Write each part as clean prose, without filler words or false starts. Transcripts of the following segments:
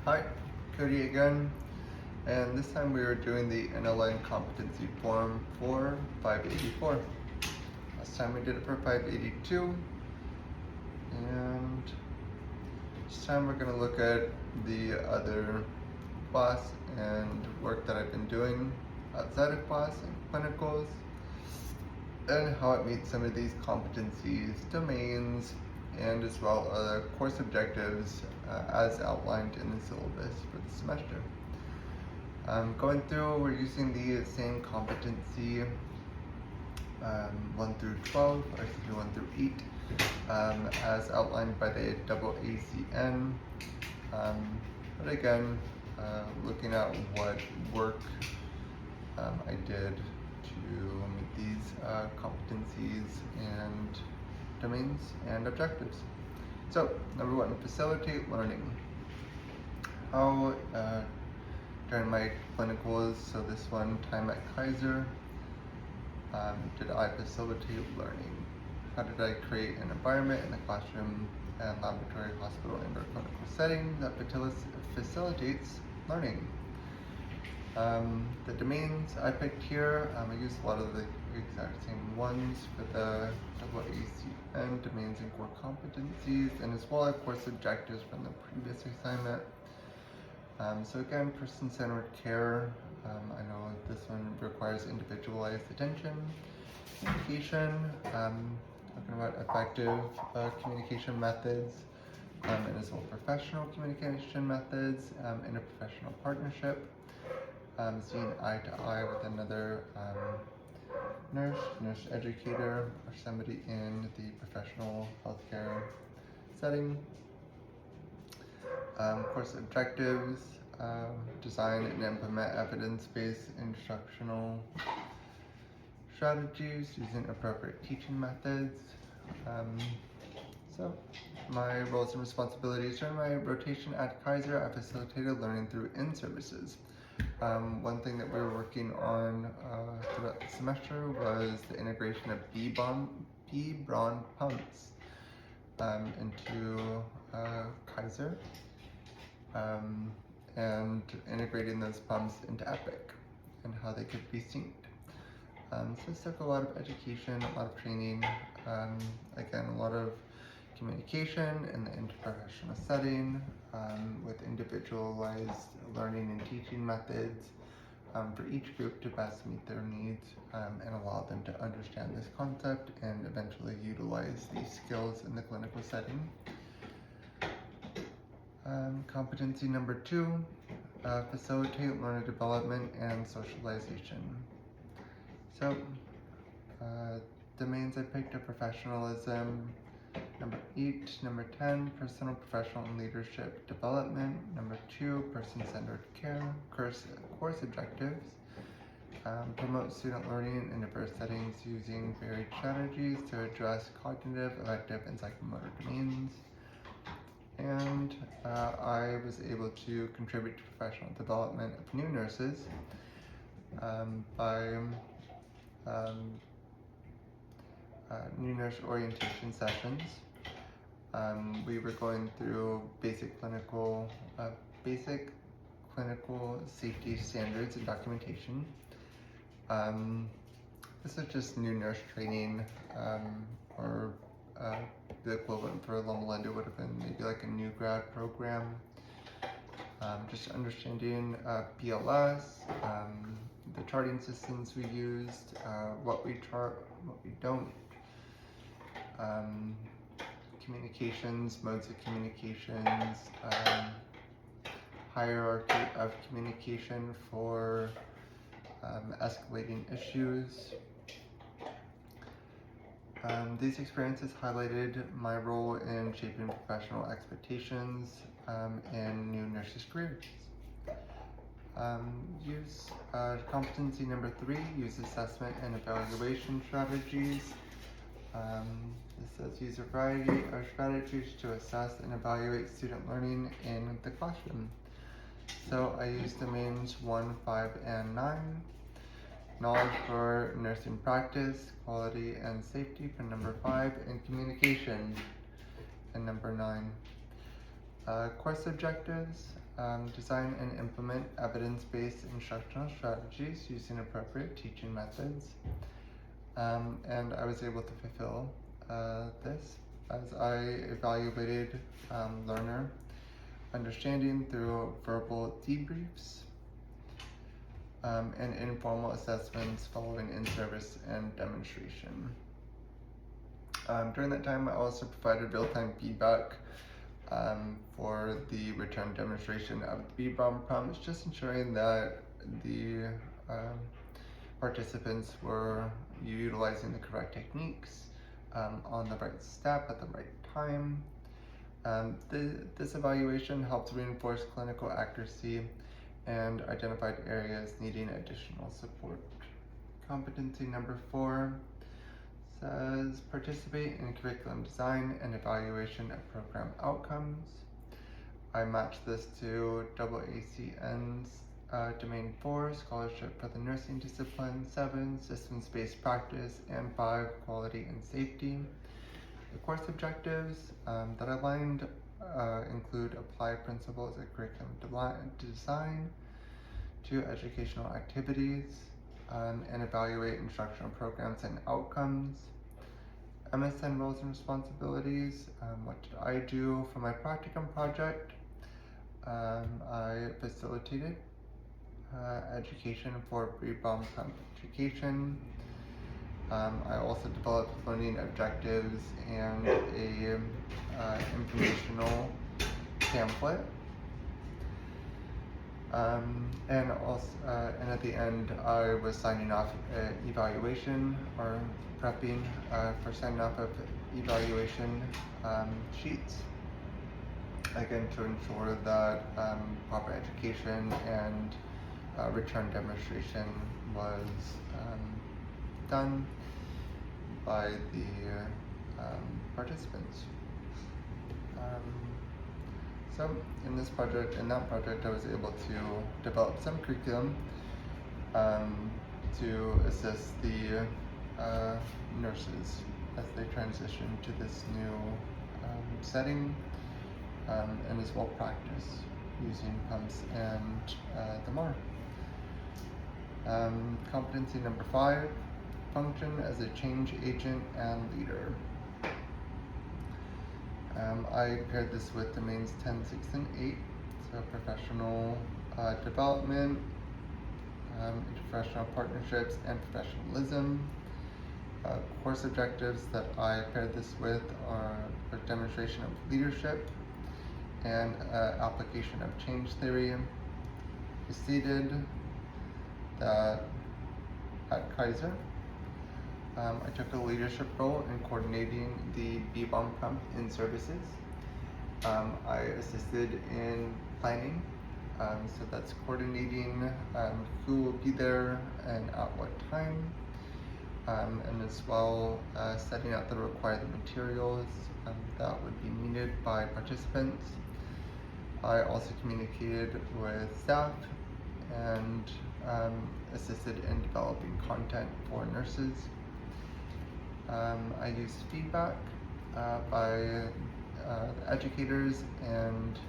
Hi, Cody again, and this time we are doing the NLN competency form for 584. Last time we did it for 582, and this time we're going to look at the other class and work that I've been doing outside of class and clinicals, and how it meets some of these competencies, domains, and as well course objectives as outlined in the syllabus for the semester. Going through, we're using the same competency 1 through 12, or excuse me, 1 through 8, as outlined by the AACN. But again, looking at what work I did to meet these competencies and domains and objectives. So, number 1, facilitate learning. How during my clinicals, so this one time at Kaiser, did I facilitate learning? How did I create an environment in the classroom and laboratory, hospital, and/or clinical setting that facilitates learning? The domains I picked here, I used a lot of the exact same ones for the AACN, domains and core competencies, and as well as course objectives from the previous assignment. So again, person-centered care. I know this one requires individualized attention, communication, talking about effective communication methods, and as well professional communication methods in a professional partnership. Seeing eye to eye with another nurse educator, or somebody in the professional healthcare setting. Course objectives, design and implement evidence-based instructional strategies using appropriate teaching methods. So my roles and responsibilities during my rotation at Kaiser, I facilitated learning through in-services. One thing that we were working on throughout the semester was the integration of B-bron pumps into Kaiser, and integrating those pumps into Epic and how they could be synced. So this took a lot of education, a lot of training, again, a lot of communication in the interprofessional setting, with individualized learning and teaching methods for each group to best meet their needs and allow them to understand this concept and eventually utilize these skills in the clinical setting. Competency number 2, facilitate learner development and socialization. So, domains I picked are professionalism, number 8, number 10, personal, professional, and leadership development, number 2, person-centered care, course objectives, promote student learning in diverse settings using varied strategies to address cognitive, affective, and psychomotor domains. And I was able to contribute to professional development of new nurses by new nurse orientation sessions. We were going through basic clinical safety standards and documentation. This is just new nurse training, or the equivalent for Loma Linda would have been maybe like a new grad program. Just understanding BLS, the charting systems we used, what we chart, what we don't, communications, modes of communications, hierarchy of communication for escalating issues. These experiences highlighted my role in shaping professional expectations in new nurses' careers. Competency number 3, use assessment and evaluation strategies. This says use a variety of strategies to assess and evaluate student learning in the classroom. So I used domains 1, 5, and 9. Knowledge for nursing practice, quality and safety for number 5, and communication in number 9. Course objectives, design and implement evidence-based instructional strategies using appropriate teaching methods. And I was able to fulfill this as I evaluated learner understanding through verbal debriefs and informal assessments following in-service and demonstration. During that time, I also provided real-time feedback for the return demonstration of the B-bomb prompts, just ensuring that the participants were utilizing the correct techniques on the right step at the right time. This evaluation helped reinforce clinical accuracy and identified areas needing additional support. Competency number 4 says participate in curriculum design and evaluation of program outcomes. I matched this to AACN's Domain 4, Scholarship for the Nursing Discipline, 7, Systems-Based Practice, and 5, Quality and Safety. The course objectives that I aligned include apply principles of curriculum design to educational activities and evaluate instructional programs and outcomes. MSN roles and responsibilities. What did I do for my practicum project? I facilitated education for pre-bomb pump education. I also developed learning objectives and a informational pamphlet. And at the end, I was signing off evaluation or prepping for signing off of evaluation sheets. Again, to ensure that proper education and return demonstration was done by the participants. So in that project, I was able to develop some curriculum to assist the nurses as they transition to this new setting, and as well practice using pumps and the NUR. Competency number 5, function as a change agent and leader. I paired this with domains 10, 6, and 8, so professional development, interprofessional partnerships, and professionalism. Course objectives that I paired this with are a demonstration of leadership and application of change theory. I stated that at Kaiser, I took a leadership role in coordinating the B-bomb pump in services. I assisted in planning, so that's coordinating who will be there and at what time, and as well setting out the required materials that would be needed by participants. I also communicated with staff and assisted in developing content for nurses. I used feedback by educators and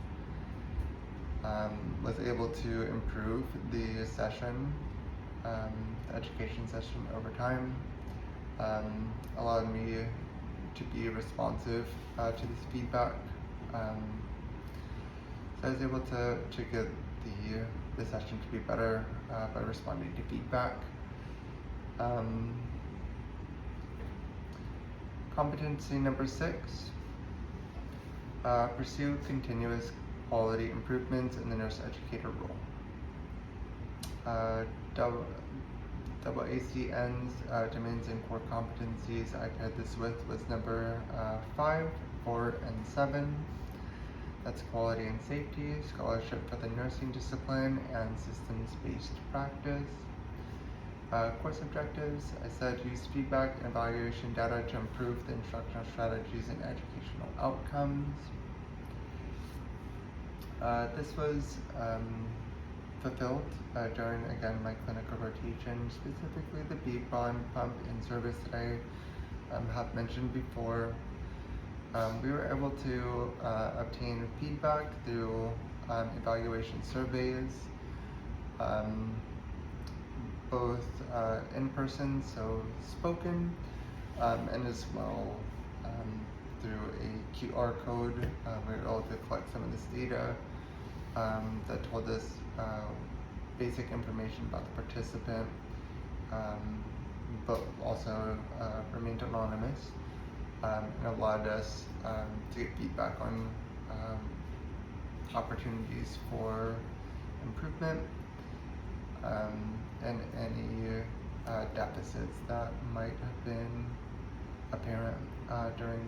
was able to improve the session, the education session over time, allowed me to be responsive to this feedback. So I was able to get the session to be better by responding to feedback. Competency number 6, pursue continuous quality improvements in the nurse educator role. AACN's domains and core competencies I paired this with was number 5, 4, and 7. That's quality and safety, scholarship for the nursing discipline, and systems-based practice. Course objectives, I said use feedback and evaluation data to improve the instructional strategies and educational outcomes. This was fulfilled during, again, my clinical rotation, specifically the B-bomb pump in service that I have mentioned before. We were able to obtain feedback through evaluation surveys, both in person, so spoken, and as well through a QR code. We were able to collect some of this data that told us basic information about the participant, but also remained anonymous, and allowed us to get feedback on opportunities for improvement, and any deficits that might have been apparent during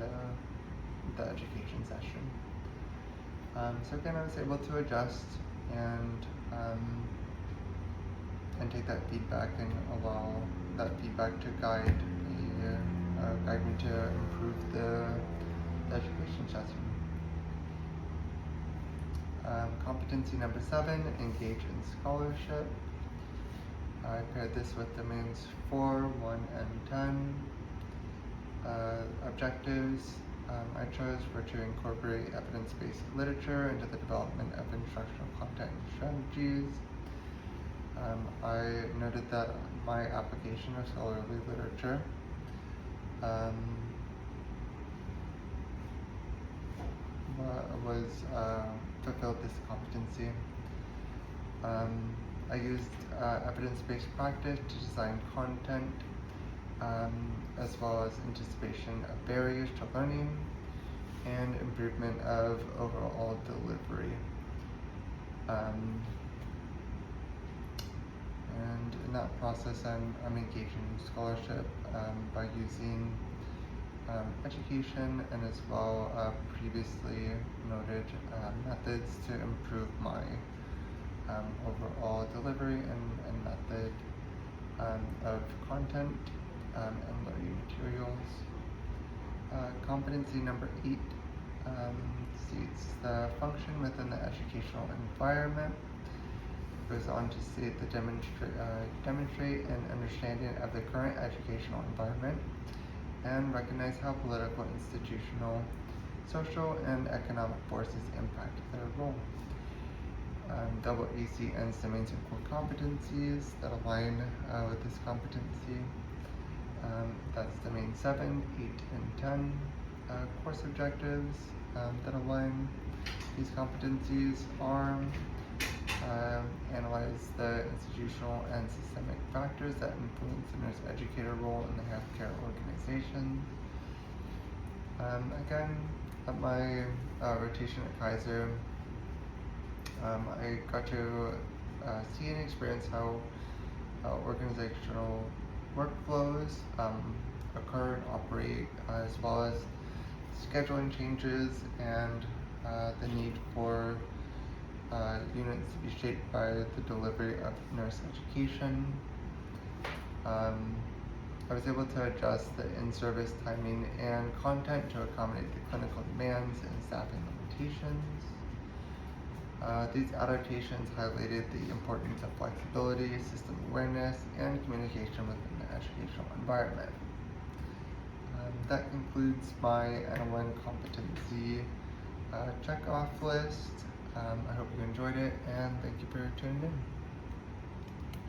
the education session. So again, I was able to adjust and take that feedback and allow that feedback to guide me to improve the education session. Competency number 7, engage in scholarship. I paired this with domains 4, 1, and 10. Objectives I chose were to incorporate evidence-based literature into the development of instructional content and strategies. I noted that my application of scholarly literature fulfilled this competency. I used evidence-based practice to design content, as well as anticipation of barriers to learning and improvement of overall delivery. And in that process, I'm engaging in scholarship by using education and as well previously noted methods to improve my overall delivery and method of content and learning materials. Competency number 8 states the function within the educational environment. Goes on to state the demonstrate an understanding of the current educational environment and recognize how political, institutional, social, and economic forces impact their role. AACN's domains and core competencies that align with this competency. That's domain 7, 8, and 10. Course objectives that align these competencies are analyze the institutional and systemic factors that influence the nurse educator role in the healthcare organization. Again, at my rotation at Kaiser, I got to see and experience how organizational workflows occur and operate, as well as scheduling changes and the need for units to be shaped by the delivery of nurse education. I was able to adjust the in-service timing and content to accommodate the clinical demands and staffing limitations. These adaptations highlighted the importance of flexibility, system awareness, and communication within the educational environment. That concludes my NLN competency check-off list. I hope you enjoyed it, and thank you for tuning in.